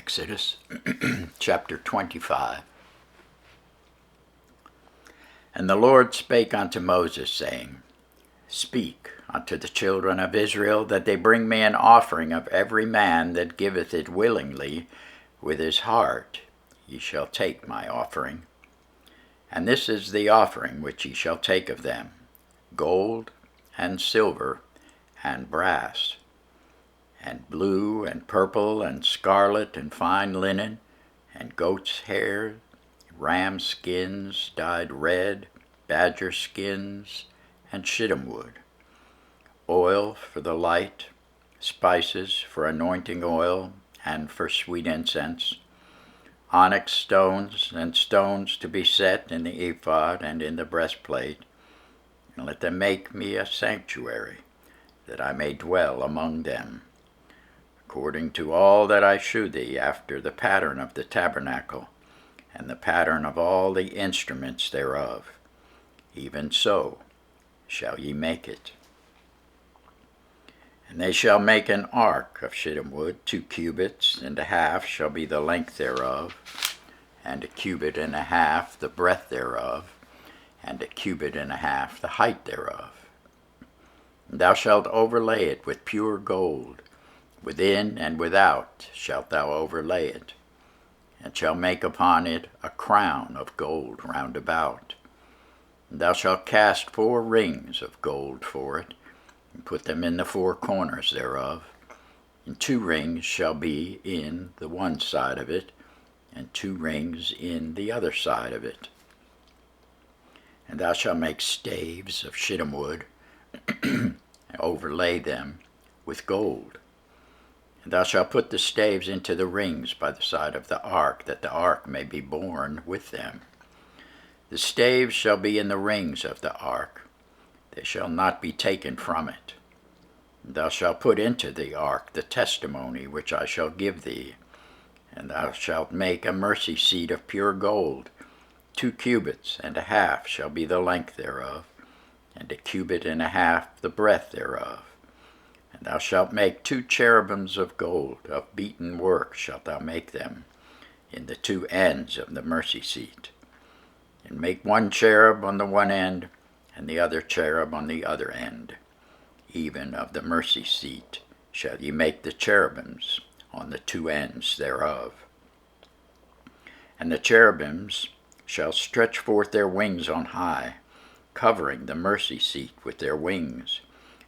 Exodus chapter 25. And the Lord spake unto Moses, saying, Speak unto the children of Israel, that they bring me an offering of every man that giveth it willingly with his heart. Ye shall take my offering. And this is the offering which ye shall take of them: gold, and silver, and brass, and blue, and purple, and scarlet, and fine linen, and goat's hair, ram skins dyed red, badger skins, and shittim wood, oil for the light, spices for anointing oil and for sweet incense, onyx stones, and stones to be set in the ephod and in the breastplate. And let them make me a sanctuary, that I may dwell among them, according to all that I shew thee, after the pattern of the tabernacle, and the pattern of all the instruments thereof. Even so shall ye make it. And they shall make an ark of shittim wood. 2 cubits and a half shall be the length thereof, and 1 cubit and a half the breadth thereof, and 1 cubit and a half the height thereof. And thou shalt overlay it with pure gold. Within and without shalt thou overlay it, and shalt make upon it a crown of gold round about. And thou shalt cast 4 rings of gold for it, and put them in the 4 corners thereof. And 2 rings shall be in the one side of it, and 2 rings in the other side of it. And thou shalt make staves of shittim wood, and overlay them with gold. And thou shalt put the staves into the rings by the side of the ark, that the ark may be borne with them. The staves shall be in the rings of the ark, they shall not be taken from it. And thou shalt put into the ark the testimony which I shall give thee. And thou shalt make a mercy seat of pure gold. 2 cubits and a half shall be the length thereof, and 1 cubit and a half the breadth thereof. And thou shalt make 2 cherubims of gold, of beaten work shalt thou make them, in the 2 ends of the mercy seat. And make 1 cherub on the one end, and the other cherub on the other end. Even of the mercy seat shall ye make the cherubims on the 2 ends thereof. And the cherubims shall stretch forth their wings on high, covering the mercy seat with their wings.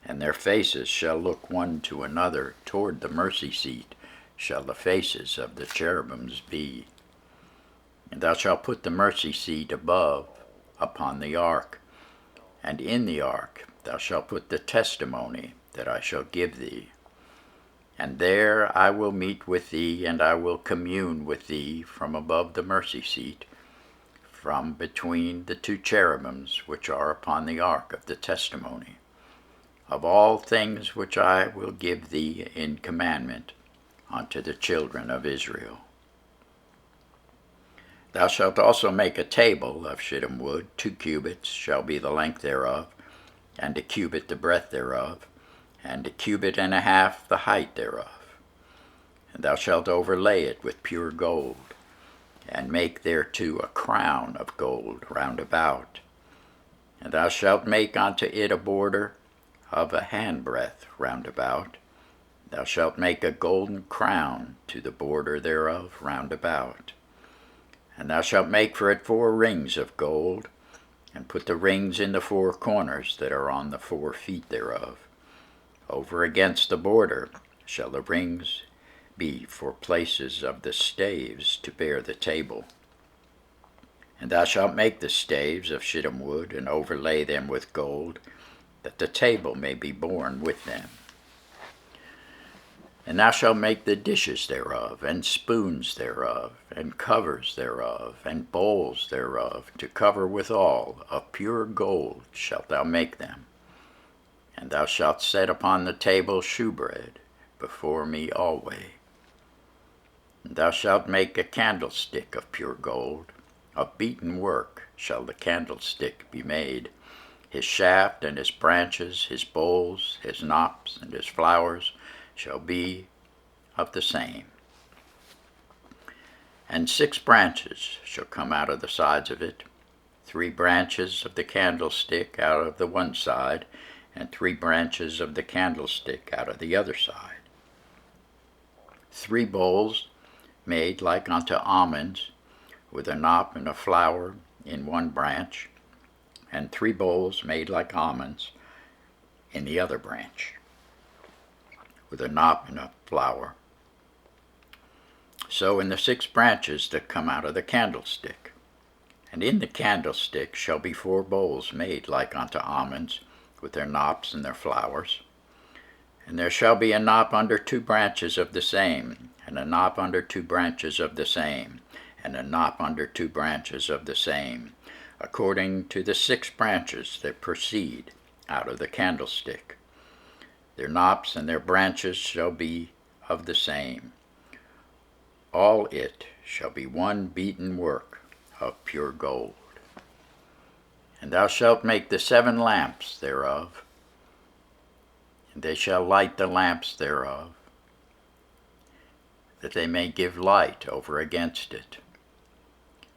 And their faces shall look one to another. Toward the mercy seat shall the faces of the cherubims be. And thou shalt put the mercy seat above upon the ark. And in the ark thou shalt put the testimony that I shall give thee. And there I will meet with thee, and I will commune with thee from above the mercy seat, from between the 2 cherubims which are upon the ark of the testimony, of all things which I will give thee in commandment unto the children of Israel. Thou shalt also make a table of shittim wood. 2 cubits shall be the length thereof, and 1 cubit the breadth thereof, and 1 cubit and a half the height thereof. And thou shalt overlay it with pure gold, and make thereto a crown of gold round about. And thou shalt make unto it a border of a handbreadth round about. Thou shalt make a golden crown to the border thereof round about. And thou shalt make for it 4 rings of gold, and put the rings in the 4 corners that are on the 4 feet thereof. Over against the border shall the rings be for places of the staves to bear the table. And thou shalt make the staves of shittim wood, and overlay them with gold, that the table may be borne with them. And thou shalt make the dishes thereof, and spoons thereof, and covers thereof, and bowls thereof, to cover withal, of pure gold shalt thou make them. And thou shalt set upon the table shewbread before me alway. And thou shalt make a candlestick of pure gold, of beaten work shall the candlestick be made. His shaft and his branches, his bowls, his knops, and his flowers shall be of the same. And 6 branches shall come out of the sides of it, 3 branches of the candlestick out of the one side, and 3 branches of the candlestick out of the other side. 3 bowls made like unto almonds, with a knop and a flower in one branch, and 3 bowls made like almonds in the other branch, with a knop and a flower. So in the 6 branches that come out of the candlestick. And in the candlestick shall be 4 bowls made like unto almonds, with their knops and their flowers. And there shall be a knop under 2 branches of the same, and a knop under 2 branches of the same, and a knop under 2 branches of the same, according to the 6 branches that proceed out of the candlestick. Their knops and their branches shall be of the same. All it shall be one beaten work of pure gold. And thou shalt make the 7 lamps thereof, and they shall light the lamps thereof, that they may give light over against it.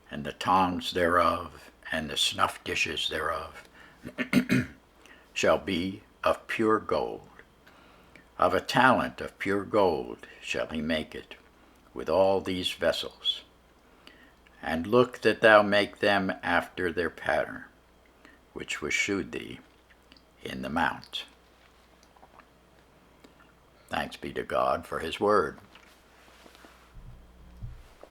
And the tongs thereof, and the snuff dishes thereof, shall be of pure gold. Of a talent of pure gold shall he make it, with all these vessels. And look that thou make them after their pattern, which was shewed thee in the mount. Thanks be to God for his word.